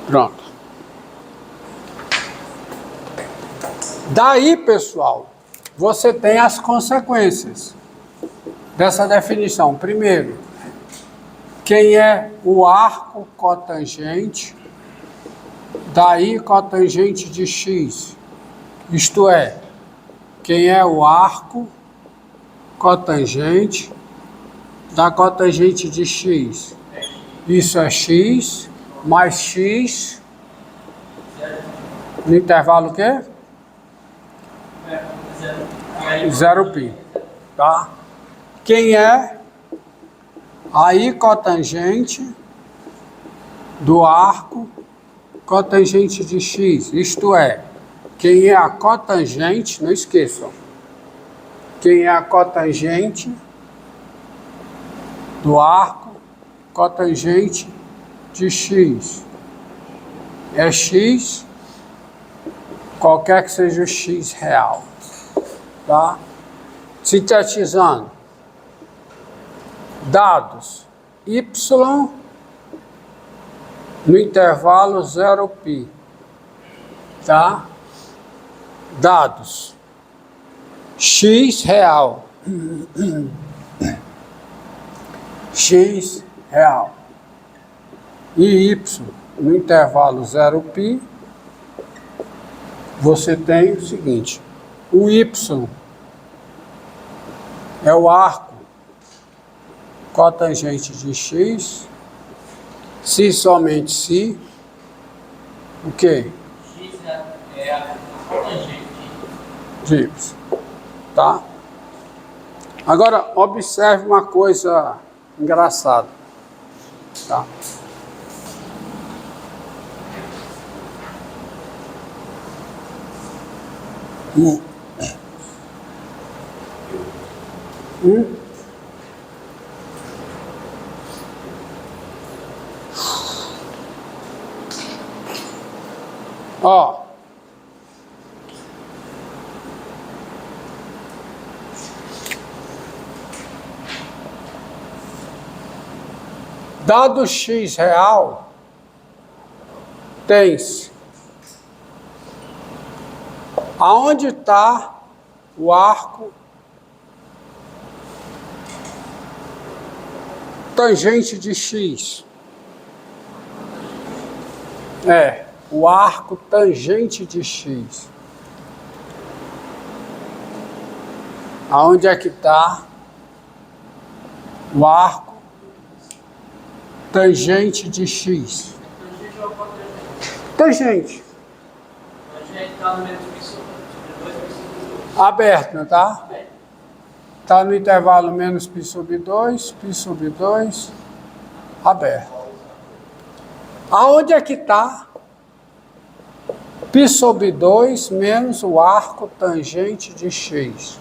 Pronto. Daí, pessoal, você tem as consequências dessa definição. Primeiro, quem é o arco cotangente, daí cotangente de x. Isto é, quem é o arco cotangente da cotangente de x. Isso é x mais x no intervalo o quê? 0π. Tá? Quem é a cotangente do arco cotangente de x? Isto é, quem é a cotangente, não esqueçam, quem é a cotangente do arco cotangente de x? É x, qualquer que seja o x real. Tá? Sintetizando, dados y no intervalo 0π, tá? Dados x real, x real e y no intervalo 0π, você tem o seguinte: o y é o arco cotangente de x, se somente se, o quê? X é a cotangente de y, tá? Agora, observe uma coisa engraçada, tá? Ó, dado x real, tem-se aonde está o arco tangente de x. É, o arco tangente de x. Aonde é que está o arco tangente de x? Tangente ou cotangente? Tangente. Tangente está no menos pi sobre 2, pi sobre 2. Aberto, tá? Está no intervalo menos π sobre 2, π sobre 2, aberto. Aonde é que está π sobre 2 menos o arco tangente de x?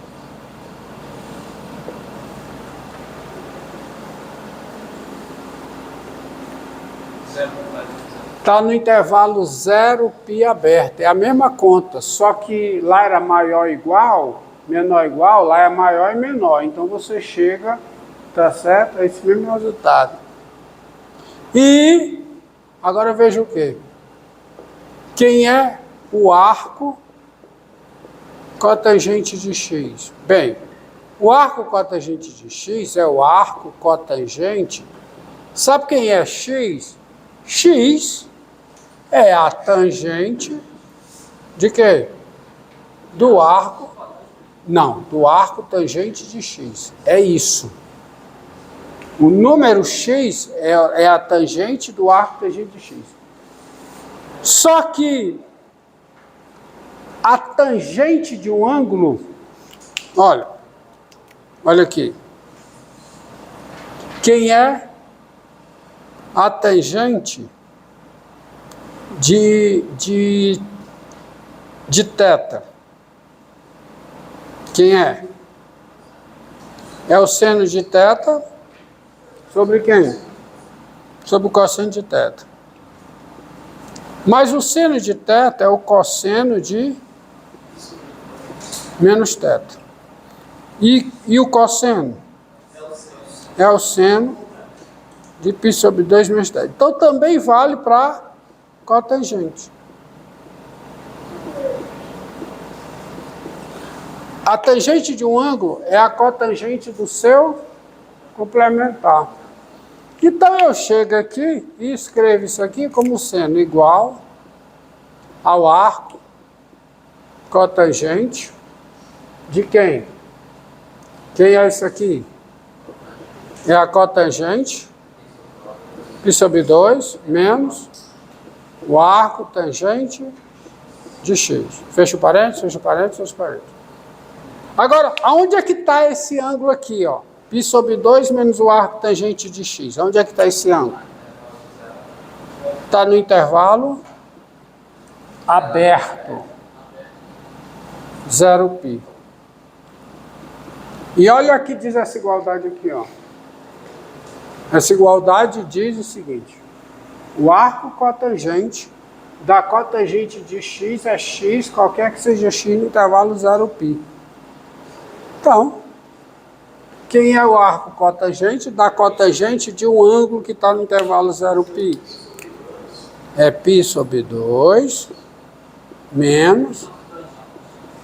Está no intervalo 0π aberto. É a mesma conta, só que lá era maior ou igual, menor ou igual, lá é maior e menor. Então você chega, tá certo? É esse mesmo resultado. E agora veja o quê? Quem é o arco cotangente de x? Bem, o arco cotangente de x é o arco cotangente. Sabe quem é x? X é a tangente de quê? Do arco. Não, do arco tangente de x. É isso. O número x é a tangente do arco tangente de x. Só que a tangente de um ângulo, olha aqui. Quem é a tangente de θ? Quem é? É o seno de θ sobre quem? sobre o cosseno de θ. Mas o seno de θ é o cosseno de menos θ. E o cosseno? É o seno de π sobre 2 menos θ. Então também vale para cotangente. A tangente de um ângulo é a cotangente do seu complementar. Então eu chego aqui e escrevo isso aqui como seno igual ao arco cotangente de quem? Quem é isso aqui? É a cotangente π sobre 2 menos o arco tangente de x. Fecha o parênteses, fecha o parênteses, fecha o parênteses. Agora, aonde é que está esse ângulo aqui, ó? Π sobre 2 menos o arco tangente de x. Onde é que está esse ângulo? Está no intervalo aberto. 0π. E olha o que diz essa igualdade aqui, ó. Essa igualdade diz o seguinte: o arco cotangente da cotangente de x é x, qualquer que seja x no intervalo 0π. Então, quem é o arco cotangente da cotangente de um ângulo que está no intervalo 0π? É π sobre 2 menos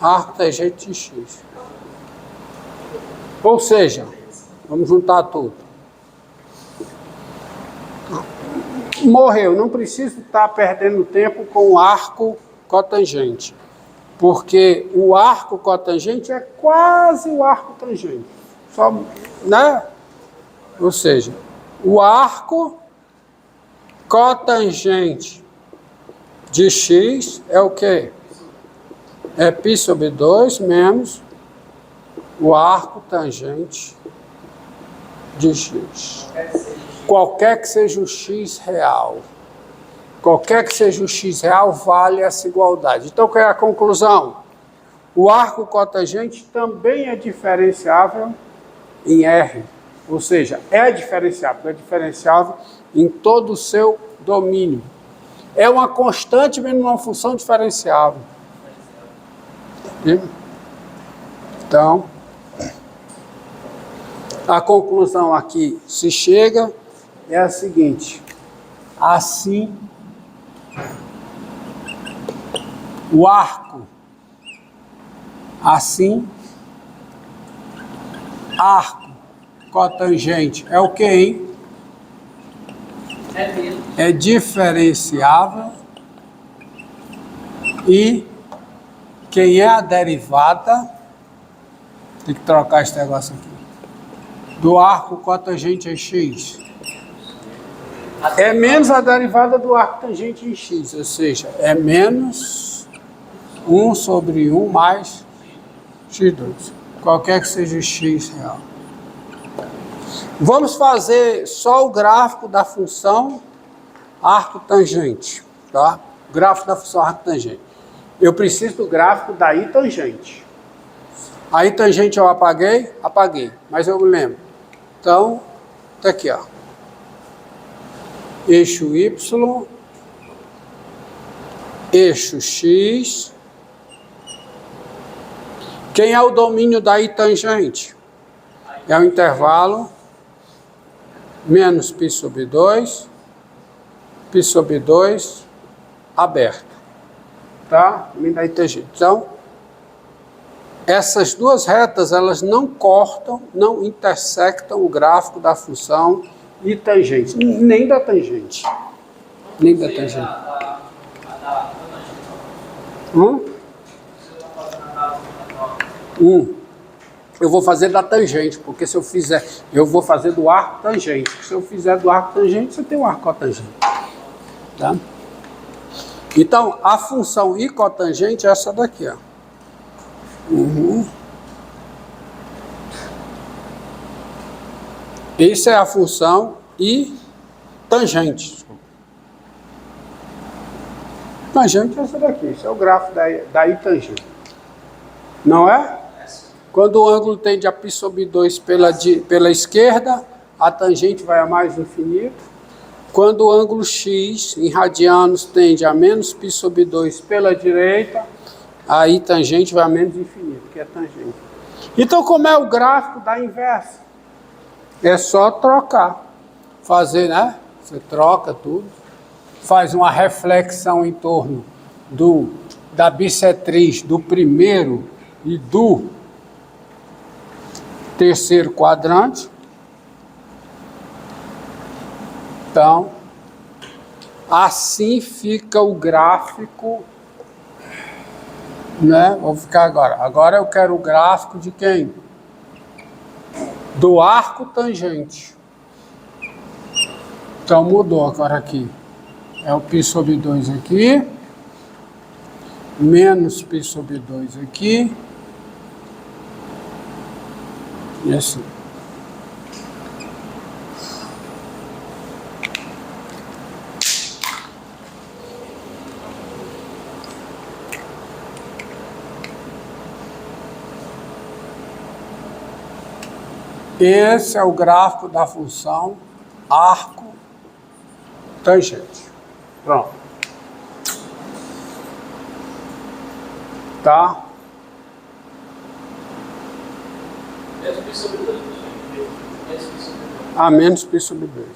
arco tangente de x. Ou seja, vamos juntar tudo. Morreu, não preciso estar perdendo tempo com o arco cotangente, porque o arco cotangente é quase o arco tangente. Só, né? Ou seja, o arco cotangente de x é o quê? É π sobre 2 menos o arco tangente de x. Qualquer que seja o x real. Qualquer que seja o x real, vale essa igualdade. Então, qual é a conclusão? O arco cotangente também é diferenciável em R. Ou seja, é diferenciável em todo o seu domínio. É uma constante menos uma função diferenciável. Então, a conclusão aqui se chega é a seguinte: assim, o arco, arco cotangente é o que, hein? É diferenciável e quem é a derivada, tem que trocar esse negócio aqui, do arco cotangente em x. É menos a derivada do arco tangente em x, ou seja, é menos 1 sobre 1 mais x2, qualquer que seja o x real. Vamos fazer só o gráfico da função arco tangente, tá? O gráfico da função arco tangente. Eu preciso do gráfico da i tangente. A i tangente eu apaguei, mas eu me lembro. Então, tá aqui, ó. Eixo y, eixo x. Quem é o domínio da i tangente? É o intervalo menos π sobre 2, π sobre 2 aberto. Tá? Domínio da i tangente. Então, essas duas retas, elas não cortam, não intersectam o gráfico da função i tangente, nem da tangente. Nem da tangente. Eu vou fazer da tangente, porque se eu fizer, eu vou fazer do arco tangente. Se eu fizer do arco tangente, você tem o arco cotangente. Tá? Então, a função i cotangente é essa daqui, ó. Essa é a função i tangente. Tangente é essa daqui. Esse é o gráfico da i tangente. Não é? Quando o ângulo tende a π sobre 2 pela esquerda, a tangente vai a mais infinito. Quando o ângulo x em radianos tende a menos π sobre 2 pela direita, aí tangente vai a menos infinito, que é tangente. Então, como é o gráfico da inversa? É só trocar. Fazer, né? Você troca tudo. Faz uma reflexão em torno da bissetriz do primeiro e do terceiro quadrante. Então, assim fica o gráfico, né? Vou ficar agora. Agora eu quero o gráfico de quem? Do arco tangente. Então mudou agora aqui. É o π sobre 2 aqui, menos π sobre 2 aqui, e assim. Esse é o gráfico da função arco tangente. Pronto. Tá? Menos π sobre 2. Menos π sobre 2. A menos π sobre 2.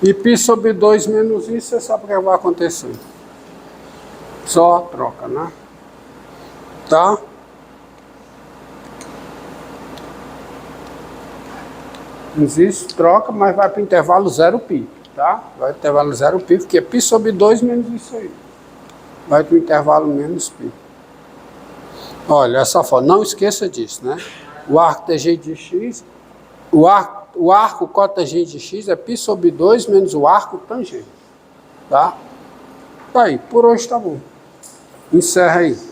E π sobre 2 menos isso, você sabe o que vai acontecer. Só troca, né? Tá? Existe, troca, mas vai para o intervalo 0π, tá? Vai para o intervalo 0π, porque é π sobre 2 menos isso aí. Vai para o intervalo menos π. Olha, essa forma, não esqueça disso, né? O arco tangente de x, o arco cotangente de x é π sobre 2 menos o arco tangente, tá? Tá aí, por hoje tá bom. Encerra aí.